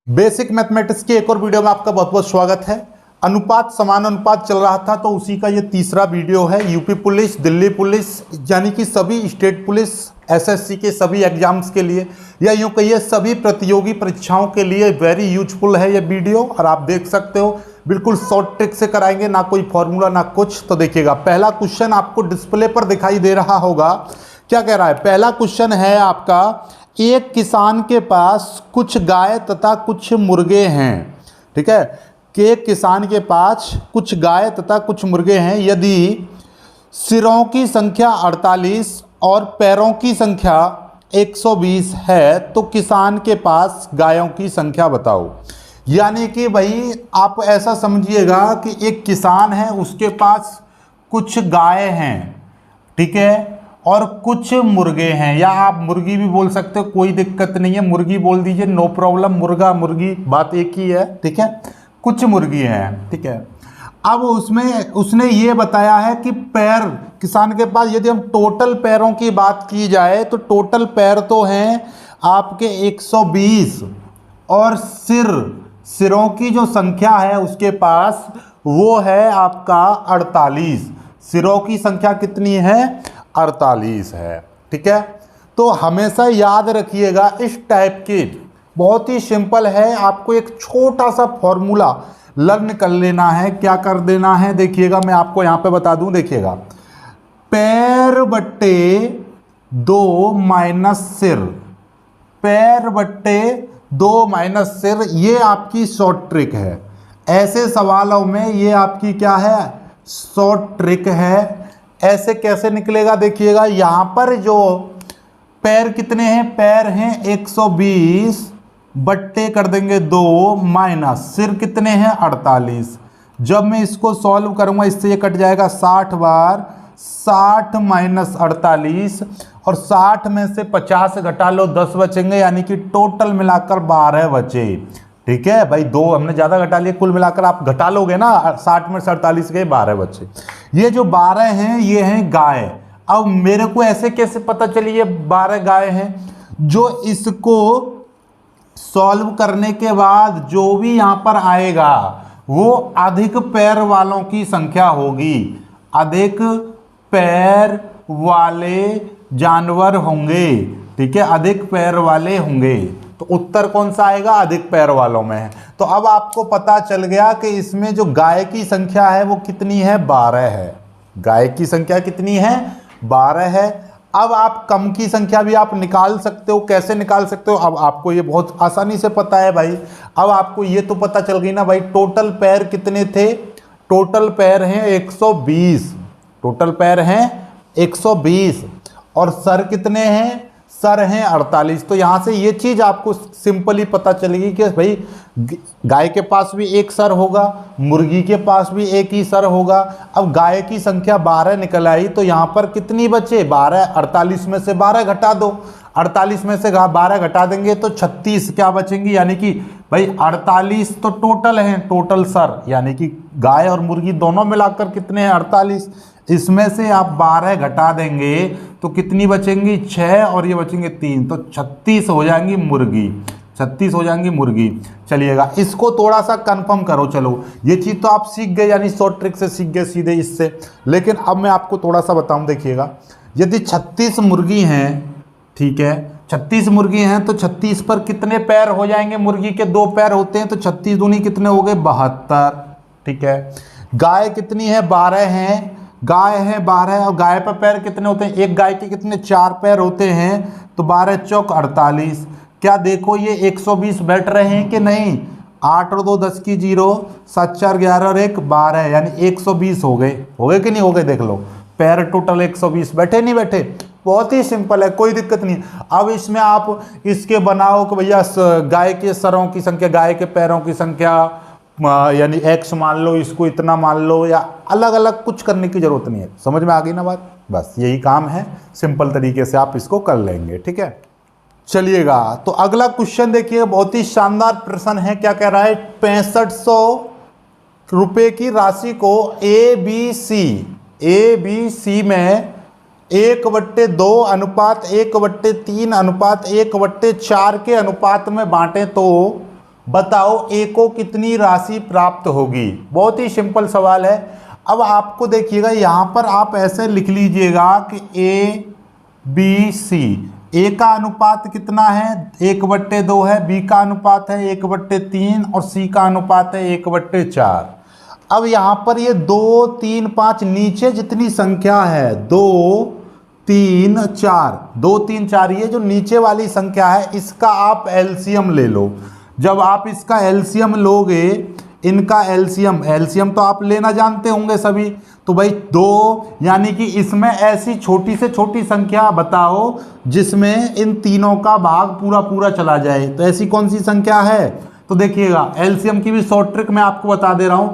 Basic mathematics की एक और वीडियो में आपका बहुत बहुत स्वागत है। अनुपात समानुपात चल रहा था तो उसी का ये तीसरा वीडियो है। यूपी पुलिस, दिल्ली पुलिस यानी कि सभी स्टेट पुलिस, एसएससी के सभी एग्जाम्स के लिए या यूँ कहिए सभी प्रतियोगी परीक्षाओं के लिए वेरी यूजफुल है ये वीडियो। और आप देख सकते हो बिल्कुल शॉर्ट ट्रिक से कराएंगे, ना कोई फॉर्मूला ना कुछ। तो देखिएगा, पहला क्वेश्चन आपको डिस्प्ले पर दिखाई दे रहा होगा। क्या कह रहा है? पहला क्वेश्चन है आपका, एक किसान के पास कुछ गाय तथा कुछ मुर्गे हैं। ठीक है, कि एक किसान के पास कुछ गाय तथा कुछ मुर्गे हैं। यदि सिरों की संख्या 48 और पैरों की संख्या 120 है तो किसान के पास गायों की संख्या बताओ। यानी कि भाई आप ऐसा समझिएगा कि एक किसान है, उसके पास कुछ गाय हैं, ठीक है, और कुछ मुर्गे हैं, या आप मुर्गी भी बोल सकते हो, कोई दिक्कत नहीं है, मुर्गी बोल दीजिए, नो प्रॉब्लम। मुर्गा मुर्गी बात एक ही है, ठीक है। कुछ मुर्गी हैं, ठीक है। अब उसमें उसने ये बताया है कि पैर किसान के पास, यदि हम टोटल पैरों की बात की जाए तो टोटल पैर तो हैं आपके 120 और सिरों की जो संख्या है उसके पास वो है आपका 48। सिरों की संख्या कितनी है? 48 है, ठीक है। तो हमेशा याद रखिएगा, इस टाइप की बहुत ही सिंपल है, आपको एक छोटा सा फॉर्मूला लर्न कर लेना है। क्या कर देना है? देखिएगा, मैं आपको यहां पे बता दूं। देखिएगा, पैर बट्टे 2 माइनस सिर, पैर बट्टे 2 माइनस सिर, ये आपकी शॉर्ट ट्रिक है। ऐसे सवालों में ये आपकी क्या है? शॉर्ट ट्रिक है। ऐसे कैसे निकलेगा? देखिएगा, यहां पर जो पैर कितने हैं? पैर हैं 120 बट्टे कर देंगे 2 माइनस सिर कितने हैं? 48। जब मैं इसको सॉल्व करूंगा, इससे ये कट जाएगा 60 बार, 60 माइनस 48, और 60 में से 50 घटा लो, 10 बचेंगे, यानी कि टोटल मिलाकर 12 बचे। ठीक है भाई, 2 हमने ज़्यादा घटा लिए, कुल मिलाकर आप घटा लोगे ना, 60 में से 48 गए, 12 बचे। ये जो 12 हैं ये हैं गाय। अब मेरे को ऐसे कैसे पता चली ये 12 गाय हैं? जो इसको सॉल्व करने के बाद जो भी यहां पर आएगा वो अधिक पैर वालों की संख्या होगी, अधिक पैर वाले जानवर होंगे, ठीक है, अधिक पैर वाले होंगे। तो उत्तर कौन सा आएगा? अधिक पैर वालों में है। तो अब आपको पता चल गया कि इसमें जो गाय की संख्या है वो कितनी है? 12 है। गाय की संख्या कितनी है? 12 है। अब आप कम की संख्या भी आप निकाल सकते हो। कैसे निकाल सकते हो? अब आपको ये बहुत आसानी से पता है भाई। अब आपको ये तो पता चल गई ना भाई, टोटल पैर कितने थे? टोटल पैर हैं 120, टोटल पैर हैं 120, और सर कितने हैं? सर हैं 48। तो यहां से ये चीज आपको सिंपली पता चलेगी कि भाई गाय के पास भी एक सर होगा, मुर्गी के पास भी एक ही सर होगा। अब गाय की संख्या 12 निकल आई, तो यहां पर कितनी बचे? 12। 48 में से 12 घटा दो, 48 में से 12 घटा देंगे तो 36 क्या बचेंगी? यानी कि भाई 48 तो टोटल हैं, टोटल सर, यानी कि गाय और मुर्गी दोनों मिलाकर कितने हैं? 48। इसमें से आप 12 घटा देंगे तो कितनी बचेंगी? 6, और ये बचेंगे 3, तो 36 हो जाएंगी मुर्गी, 36 हो जाएंगी मुर्गी। चलिएगा, इसको थोड़ा सा कंफर्म करो। चलो, ये चीज़ तो आप सीख गए, यानी शॉर्ट ट्रिक से सीख गए सीधे इससे। लेकिन अब मैं आपको थोड़ा सा बताऊं। देखिएगा, यदि 36 मुर्गी हैं, ठीक है, 36 मुर्गी हैं तो 36 पर कितने पैर हो जाएंगे? मुर्गी के 2 पैर होते हैं, तो 36 दूनी कितने हो गए? 72, ठीक है। गाय कितनी है? 12 हैं, गाय है 12, और गाय पर पैर कितने होते हैं? एक गाय के कितने? 4 पैर होते हैं, तो 12 चौक 48। क्या देखो ये 120 बैठ रहे हैं कि नहीं? 8 और 2 10 की 0, 7 4 11 और 1 12, यानी 120 हो गए। हो गए कि नहीं हो गए? देख लो, पैर टोटल 120 बैठे नहीं बैठे? बहुत ही सिंपल है, कोई दिक्कत नहीं। अब इसमें आप इसके बनाओ कि भैया गाय के सरों की संख्या, गाय के पैरों की संख्या, यानी x मान लो, इसको इतना मान लो, या अलग अलग कुछ करने की जरूरत नहीं है। समझ में आ गई ना बात? बस यही काम है, सिंपल तरीके से आप इसको कर लेंगे, ठीक है। चलिएगा, तो अगला क्वेश्चन देखिए, बहुत ही शानदार प्रश्न है। क्या कह रहा है? 6500 रुपए की राशि को ए बी सी में 1/2 अनुपात 1/3 अनुपात 1/4 के अनुपात में बांटे तो बताओ ए को कितनी राशि प्राप्त होगी। बहुत ही सिंपल सवाल है। अब आपको देखिएगा यहाँ पर आप ऐसे लिख लीजिएगा कि ए बी सी, ए का अनुपात कितना है 1/2 है, बी का अनुपात है 1/3 और सी का अनुपात है 1/4। अब यहाँ पर ये 2 3 5 नीचे जितनी संख्या है 2 3 4, 2 3 4 ये जो नीचे वाली संख्या है इसका आप एलसीएम ले लो। जब आप इसका एलसीएम लोगे, इनका एलसीएम तो आप लेना जानते होंगे सभी। तो भाई 2 यानी कि इसमें ऐसी छोटी से छोटी संख्या बताओ जिसमें इन तीनों का भाग पूरा पूरा चला जाए, तो ऐसी कौन सी संख्या है। तो देखिएगा एलसीएम की भी शॉर्ट ट्रिक मैं आपको बता दे रहा हूं।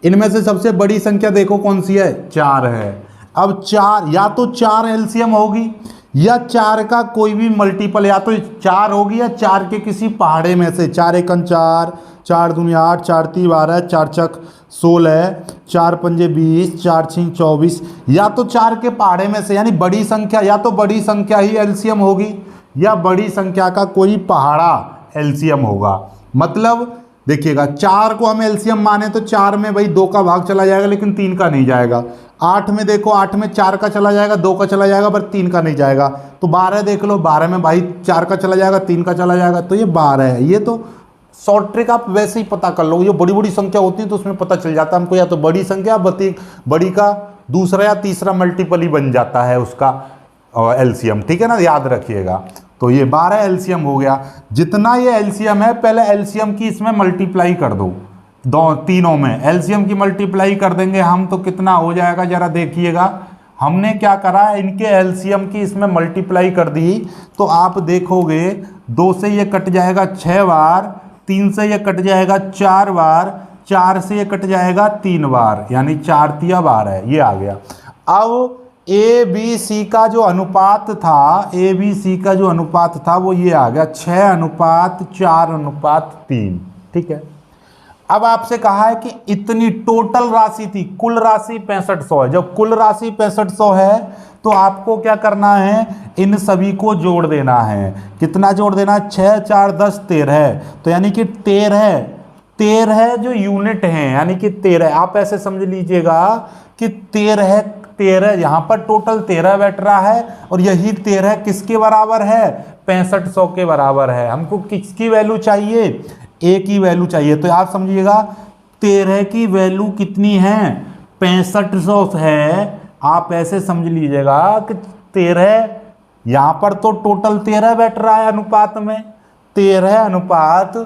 इनमें से सबसे बड़ी संख्या देखो कौन सी है, 4 है। अब 4 या तो 4 एलसीएम होगी या 4 का कोई भी मल्टीपल, या तो 4 होगी या 4 के किसी पहाड़े में से। 4 एकम 4, 4 दूनी 8, 4 तीन 12, 4 चक 16, 4 पंजे 20, 4 छीं 24, या तो 4 के पहाड़े में से, यानी बड़ी संख्या, या तो बड़ी संख्या ही एलसीएम होगी या बड़ी संख्या का कोई पहाड़ा एलसीएम होगा। मतलब देखिएगा 4 को हम एलसीएम माने तो 4 में भाई 2 का भाग चला जाएगा लेकिन 3 का नहीं जाएगा। 8 में देखो 8 में 4 का चला जाएगा, 2 का चला जाएगा पर 3 का नहीं जाएगा। तो 12 देख लो, 12 में भाई 4 का चला जाएगा, 3 का चला जाएगा, तो ये 12 है। ये तो शॉर्ट ट्रिक आप वैसे ही पता कर लो। ये बड़ी बड़ी संख्या होती है तो उसमें पता चल जाता है हमको, या तो बड़ी संख्या बड़ी का दूसरा या तीसरा मल्टीपल ही बन जाता है उसका एलसीएम, ठीक है ना, याद रखिएगा। तो ये 12 एलसीएम हो गया। जितना ये एलसीएम है पहले एलसीएम की इसमें मल्टीप्लाई कर दो, तीनों में एलसीएम की मल्टीप्लाई कर देंगे हम, तो कितना हो जाएगा जरा देखिएगा। हमने क्या करा, इनके एलसीएम की इसमें मल्टीप्लाई कर दी, तो आप देखोगे 2 से ये कट जाएगा 6 बार, 3 से ये कट जाएगा 4 बार, 4 से ये कट जाएगा 3 बार, यानी 4 तिया 12 है, ये आ गया। अब ए बी सी का जो अनुपात था, ए बी सी का जो अनुपात था वो ये आ गया 6:4:3, ठीक है। अब आपसे कहा है कि इतनी टोटल राशि थी, कुल राशि 6500 है। जब कुल राशि 6500 है तो आपको क्या करना है, इन सभी को जोड़ देना है। कितना जोड़ देना है, 6 4 10 13, तो यानी कि 13 जो यूनिट हैं, यानी कि 13, आप ऐसे समझ लीजिएगा कि 13 यहाँ पर टोटल 13 बैठ रहा है और यही 13 किसके बराबर है, 6500 के बराबर है। हमको किसकी वैल्यू चाहिए, ए की वैल्यू चाहिए। तो आप समझिएगा 13 की वैल्यू कितनी है, 6500 है। आप ऐसे समझ लीजिएगा कि 13 यहाँ पर तो टोटल 13 बैठ रहा है अनुपात में, 13 अनुपात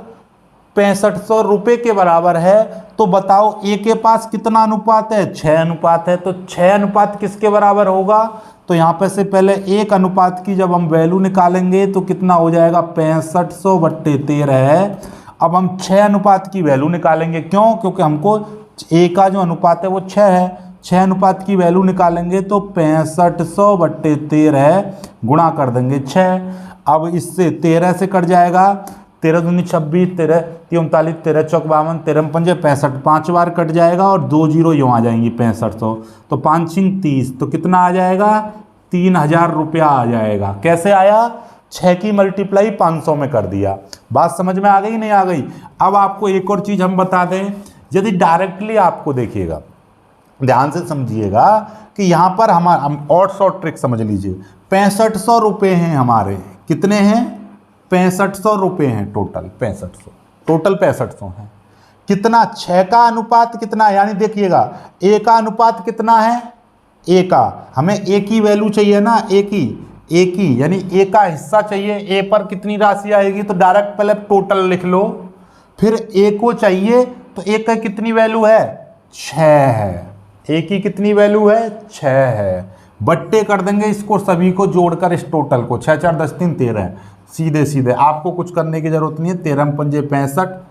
6500 रुपये के बराबर है। तो बताओ ए के पास कितना अनुपात है, 6 अनुपात है। तो 6 अनुपात किसके बराबर होगा, तो यहाँ पे से पहले 1 अनुपात की जब हम वैल्यू निकालेंगे तो कितना हो जाएगा, 6500/13 है। अब हम 6 अनुपात की वैल्यू निकालेंगे, क्यों, क्योंकि हमको ए का जो अनुपात है वो 6 है। 6 अनुपात की वैल्यू निकालेंगे तो 6500/13 गुणा कर देंगे 6। अब इससे 13 से कट जाएगा, 13 दूनी 26, 13 3 39, 13 चौक 52, 13 पंजे 65, 5 बार कट जाएगा और 2 जीरो यूँ आ जाएंगी 6500, तो 5 6 30, तो कितना आ जाएगा, 3000 रुपया आ जाएगा। कैसे आया, 6 की मल्टीप्लाई 500 में कर दिया। बात समझ में आ गई नहीं आ गई। अब आपको एक और चीज़ हम बता दें, यदि डायरेक्टली आपको देखिएगा, ध्यान से समझिएगा कि यहाँ पर हम और शॉर्ट ट्रिक समझ लीजिए। 6500 रुपये हैं हमारे, कितने हैं, 6500 रुपये हैं टोटल, 6500 हैं। कितना, 6 का अनुपात कितना, यानी देखिएगा ए का अनुपात कितना है, ए का हमें ए की वैल्यू चाहिए ना, ए की यानी ए का हिस्सा चाहिए। ए पर कितनी राशि आएगी, तो डायरेक्ट पहले टोटल लिख लो, फिर ए को चाहिए तो ए का कितनी वैल्यू है, 6 है। ए की कितनी वैल्यू है, 6 है। बट्टे कर देंगे इसको सभी को जोड़कर, इस टोटल को, 6 4 10 3 13, सीधे आपको कुछ करने की जरूरत नहीं है। 13 पंजे 65,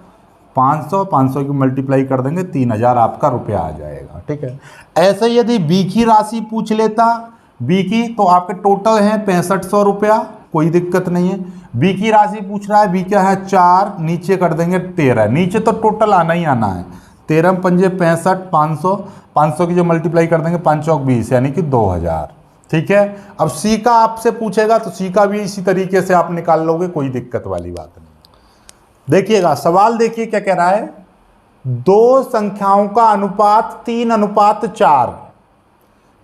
500 की मल्टीप्लाई कर देंगे, 3000 आपका रुपया आ जाएगा, ठीक है। ऐसे यदि बी की राशि पूछ लेता, बी की, तो आपके टोटल है 6500 रुपया, कोई दिक्कत नहीं है। बी की राशि पूछ रहा है, बी क्या है 4, नीचे कर देंगे 13, नीचे तो टोटल आना ही आना है। 13 पंजे 65, 500 की जो मल्टीप्लाई कर देंगे 5 चौक 20, यानी कि 2000, ठीक है। अब सी का आपसे पूछेगा तो सी का भी इसी तरीके से आप निकाल लोगे, कोई दिक्कत वाली बात नहीं। देखिएगा सवाल, देखिए क्या कह रहा है, दो संख्याओं का अनुपात 3:4,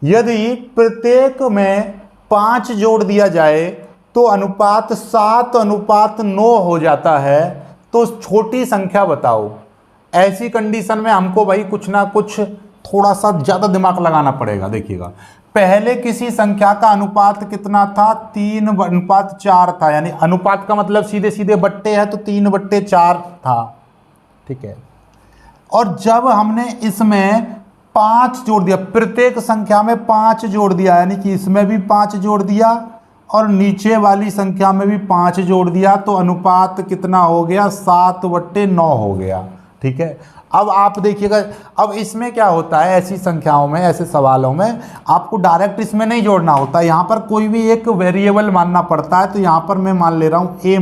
यदि प्रत्येक में 5 जोड़ दिया जाए तो अनुपात 7:9 हो जाता है, तो छोटी संख्या बताओ। ऐसी कंडीशन में हमको भाई कुछ ना कुछ थोड़ा सा ज़्यादा दिमाग लगाना पड़ेगा। देखिएगा पहले किसी संख्या का अनुपात कितना था, 3:4 था, यानी अनुपात का मतलब सीधे सीधे बट्टे है तो 3/4 था, ठीक है। और जब हमने इसमें 5 जोड़ दिया, प्रत्येक संख्या में 5 जोड़ दिया, यानी कि इसमें भी 5 जोड़ दिया और नीचे वाली संख्या में भी 5 जोड़ दिया, तो अनुपात कितना हो गया, 7/9 हो गया, ठीक है। अब आप देखिएगा, अब इसमें क्या होता है, ऐसी संख्याओं में, ऐसे सवालों में आपको डायरेक्ट इसमें नहीं जोड़ना होता, यहाँ पर कोई भी एक वेरिएबल मानना पड़ता है। तो यहाँ पर मैं मान ले रहा हूँ ए,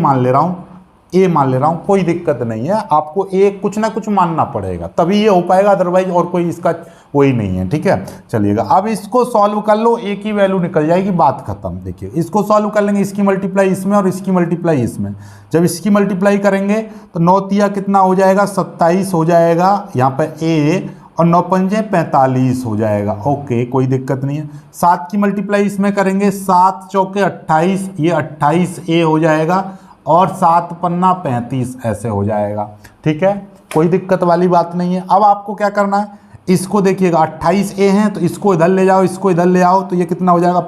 मान ले रहा हूँ, कोई दिक्कत नहीं है, आपको एक कुछ ना कुछ मानना पड़ेगा तभी ये हो पाएगा, अदरवाइज और कोई इसका वही नहीं है, ठीक है। चलिएगा अब इसको सॉल्व कर लो, ए की वैल्यू निकल जाएगी, बात खत्म। देखिए इसको सॉल्व कर लेंगे, इसकी मल्टीप्लाई इसमें और इसकी मल्टीप्लाई इसमें। जब इसकी मल्टीप्लाई करेंगे तो 9 तिया कितना हो जाएगा, 27 हो जाएगा यहाँ पर ए, और 9 पंजे 45 हो जाएगा, ओके कोई दिक्कत नहीं है। 7 की मल्टीप्लाई इसमें करेंगे, 7 चौके 28, ये 28 ए हो जाएगा, और 7 पन्ना 35 ऐसे हो जाएगा, ठीक है, कोई दिक्कत वाली बात नहीं है। अब आपको क्या करना है, इसको देखिएगा 28 ए है तो इसको इधर ले जाओ, इसको इधर ले आओ, तो ये कितना हो जाएगा,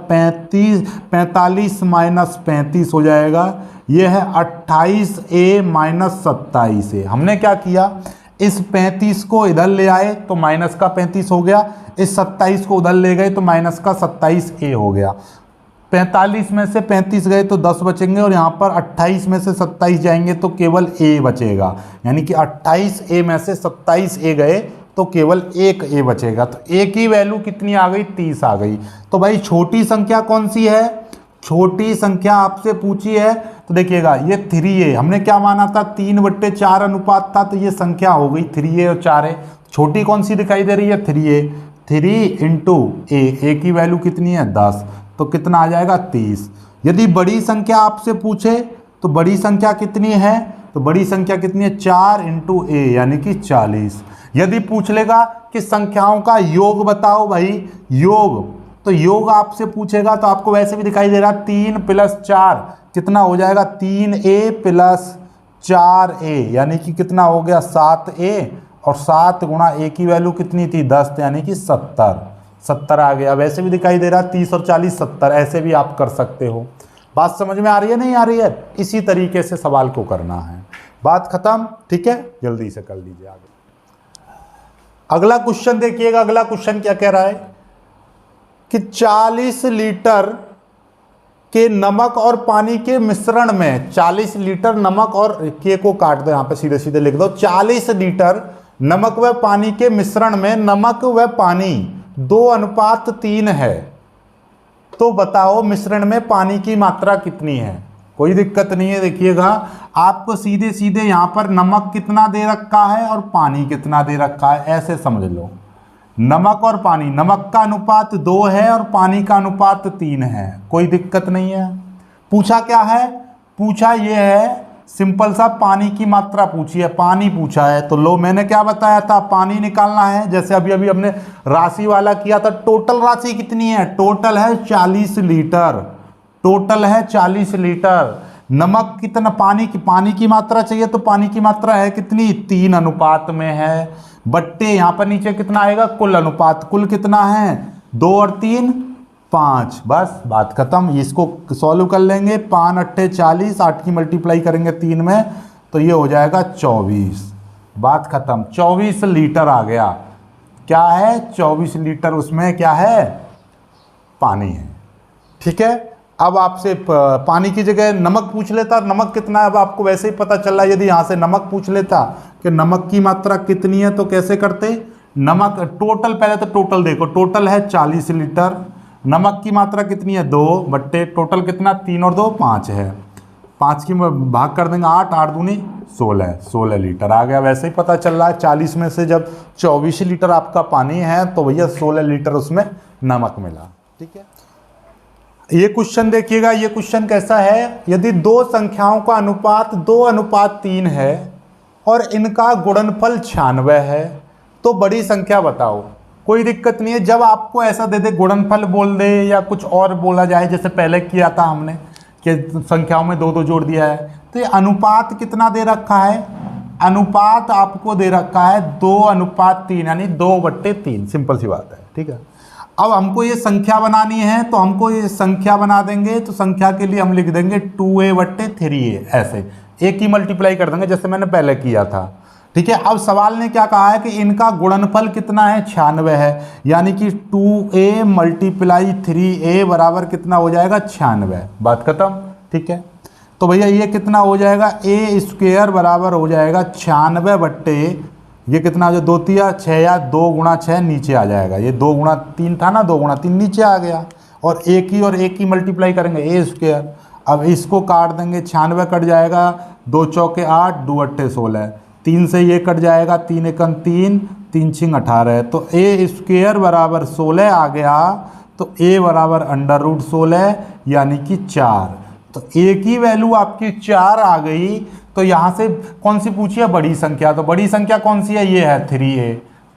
45 माइनस 35 हो जाएगा, ये है 28 ए माइनस 27 ए। हमने क्या किया, इस 35 को इधर ले आए तो माइनस का 35 हो गया, इस 27 को उधर ले गए तो माइनस का 27 ए हो गया। 45 में से 35 गए तो 10 बचेंगे, और यहाँ पर 28 में से 27 जाएंगे तो केवल ए बचेगा, यानी कि 28 ए में से 27 ए गए तो केवल एक ए बचेगा। तो ए की वैल्यू कितनी आ गई, 30 आ गई। तो भाई छोटी संख्या कौन सी है, छोटी संख्या आपसे पूछी है तो देखिएगा ये 3a, हमने क्या माना था, 3/4 अनुपात था, तो ये संख्या हो गई 3a और 4a। छोटी कौन सी दिखाई दे रही है, 3a, 3 इंटू ए की वैल्यू कितनी है, 10, तो कितना आ जाएगा, 30। यदि बड़ी संख्या आपसे पूछे तो बड़ी संख्या कितनी है, तो बड़ी संख्या कितनी है, 4 इंटू ए यानी कि 40। यदि पूछ लेगा कि संख्याओं का योग बताओ भाई, योग, तो योग आपसे पूछेगा तो आपको वैसे भी दिखाई दे रहा, 3 + 4 कितना हो जाएगा, 3a + 4a यानी कि कितना हो गया, 7a, और 7 गुणा a की वैल्यू कितनी थी, 10, यानी कि 70 आ गया। वैसे भी दिखाई दे रहा 30 और 40 70, ऐसे भी आप कर सकते हो। बात समझ में आ रही है, नहीं आ रही है, इसी तरीके से सवाल को करना है, बात खत्म, ठीक है। जल्दी से कर लीजिए आगे। अगला क्वेश्चन देखिएगा, अगला क्वेश्चन क्या कह रहा है कि 40 लीटर के नमक और पानी के मिश्रण में, 40 लीटर नमक और के को काट दो, यहां पे सीधे सीधे लिख दो, 40 लीटर नमक व पानी के मिश्रण में नमक व पानी 2:3 है, तो बताओ मिश्रण में पानी की मात्रा कितनी है। कोई दिक्कत नहीं है, देखिएगा आपको सीधे सीधे यहाँ पर नमक कितना दे रखा है और पानी कितना दे रखा है, ऐसे समझ लो। नमक और पानी, नमक का अनुपात 2 है और पानी का अनुपात 3 है, कोई दिक्कत नहीं है। पूछा क्या है, पूछा ये है सिंपल सा, पानी की मात्रा पूछी है, पानी पूछा है। तो लो मैंने क्या बताया था, पानी निकालना है, जैसे अभी अभी हमने राशि वाला किया था। टोटल राशि कितनी है, टोटल है 40 लीटर, टोटल है 40 लीटर। नमक कितना, पानी की मात्रा चाहिए, तो पानी की मात्रा है कितनी, 3 अनुपात में है, बट्टे यहाँ पर नीचे कितना आएगा, कुल अनुपात, कुल कितना है, 2 और 3 5, बस बात खत्म। इसको सॉल्व कर लेंगे, 5 8 40, 8 की मल्टीप्लाई करेंगे 3 में तो ये हो जाएगा 24, बात खत्म। 24 लीटर आ गया, क्या है, 24 लीटर, उसमें क्या है, पानी है, ठीक है। अब आपसे पानी की जगह नमक पूछ लेता, नमक कितना है, अब आपको वैसे ही पता चल रहा है। यदि यहाँ से नमक पूछ लेता कि नमक की मात्रा कितनी है, तो कैसे करते, नमक टोटल, पहले तो टोटल देखो, टोटल है 40 लीटर, नमक की मात्रा कितनी है, 2 बट्टे टोटल कितना, 3 और 2 5 है, 5 की भाग कर देंगे 8, 8 दूनी 16 लीटर आ गया। वैसे ही पता चल रहा है 40 में से जब 24 लीटर आपका पानी है तो भैया 16 लीटर उसमें नमक मिला, ठीक है। ये क्वेश्चन देखिएगा, ये क्वेश्चन कैसा है, यदि दो संख्याओं का अनुपात 2:3 है और इनका गुणनफल 96 है तो बड़ी संख्या बताओ। कोई दिक्कत नहीं है, जब आपको ऐसा दे दे, गुणनफल बोल दे या कुछ और बोला जाए, जैसे पहले किया था हमने कि संख्याओं में 2 2 जोड़ दिया है, तो ये अनुपात कितना दे रखा है, अनुपात आपको दे रखा है 2:3 यानी 2/3, सिंपल सी बात है, ठीक है। अब हमको ये संख्या बनानी है तो हमको ये संख्या बना देंगे, तो संख्या के लिए हम लिख देंगे 2a/3a, ऐसे एक ही मल्टीप्लाई कर देंगे जैसे मैंने पहले किया था, ठीक है। अब सवाल ने क्या कहा है कि इनका गुणनफल कितना है, 96 है, यानी कि 2a × 3a बराबर कितना हो जाएगा, 96। बात खत्म, ठीक है। तो भैया ये कितना हो जाएगा, a² बराबर हो जाएगा 96 बट्टे, ये कितना हो जाए 2 3 6 या 2 × 6 नीचे आ जाएगा, ये 2 × 3 था ना, 2 × 3 नीचे आ गया, और एक ही मल्टीप्लाई करेंगे a²। अब इसको काट देंगे, 96 कट जाएगा, 2 चौके 8, 2 अट्ठे 16, 3 से ये कट जाएगा, 3 एकम 3, 3 छिंग 18, तो a² बराबर 16 आ गया, तो a बराबर √16 यानी कि 4। तो a की वैल्यू आपकी 4 आ गई। तो यहाँ से कौन सी पूछी है, बड़ी संख्या, तो बड़ी संख्या कौन सी है, ये है 3a।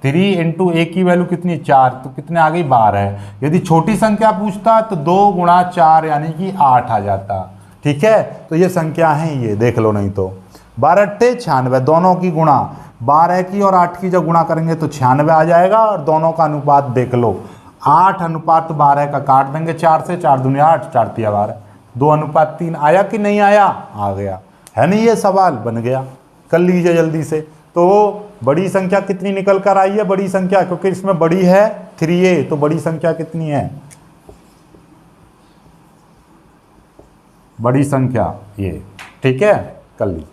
3 × a की वैल्यू कितनी, 4, तो कितने आ गई, 12। यदि छोटी संख्या पूछता तो 2 × 4 यानी कि 8 आ जाता, ठीक है। तो ये संख्या है, ये देख लो, नहीं तो 12 अट्ठे 96, दोनों की गुणा, 12 की और 8 की जब गुणा करेंगे तो 96 आ जाएगा, और दोनों का अनुपात देख लो, 8:12 का काट देंगे 4 से, 4 दूनी 8, 4 तिया 12, 2:3 आया कि नहीं आया, आ गया, है नहीं, ये सवाल बन गया, कर लीजिए जल्दी से। तो बड़ी संख्या कितनी निकल कर आई है, बड़ी संख्या, क्योंकि इसमें बड़ी है 3a, तो बड़ी संख्या कितनी है, बड़ी संख्या ये, ठीक है, कर लीजिए।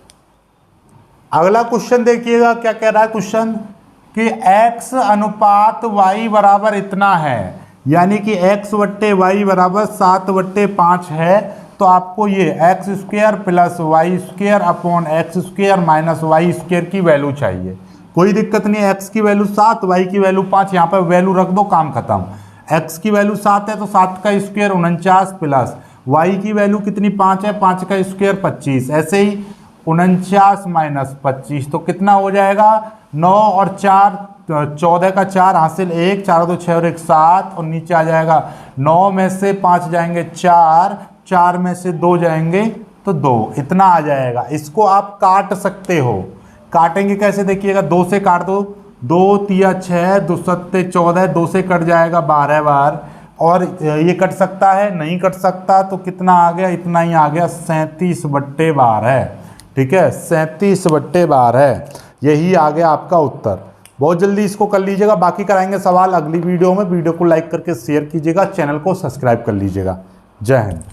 अगला क्वेश्चन देखिएगा, क्या कह रहा है क्वेश्चन कि x/y बराबर इतना है, यानी कि x/y बराबर 7/5 है, तो आपको ये x² + y² upon x² - y² की वैल्यू चाहिए। कोई दिक्कत नहीं, x की वैल्यू 7, y की वैल्यू 5, यहाँ पर वैल्यू रख दो, काम खत्म। x की वैल्यू 7 है तो 7 का स्क्वायर 49 प्लस y की वैल्यू कितनी, 5 है, 5 का स्क्वायर 25, ऐसे ही 49 - 25, तो कितना हो जाएगा, 9 और 4 14 का 4 हासिल 1, 4 2 6 और 1 7, और नीचे आ जाएगा 9 में से 5 जाएंगे 4, 4 में से 2 जाएंगे तो 2, इतना आ जाएगा। इसको आप काट सकते हो, काटेंगे कैसे देखिएगा, 2 से काट दो, 2 तिया 6, 2 सत्ते 14, 2 से कट जाएगा 12 बार, और ये कट सकता है, नहीं कट सकता, तो कितना आ गया, इतना ही आ गया, 37/12, ठीक है, 37/12, यही आ गया आपका उत्तर। बहुत जल्दी इसको कर लीजिएगा, बाकी कराएंगे सवाल अगली वीडियो में। वीडियो को लाइक करके शेयर कीजिएगा, चैनल को सब्सक्राइब कर लीजिएगा। जय हिंद।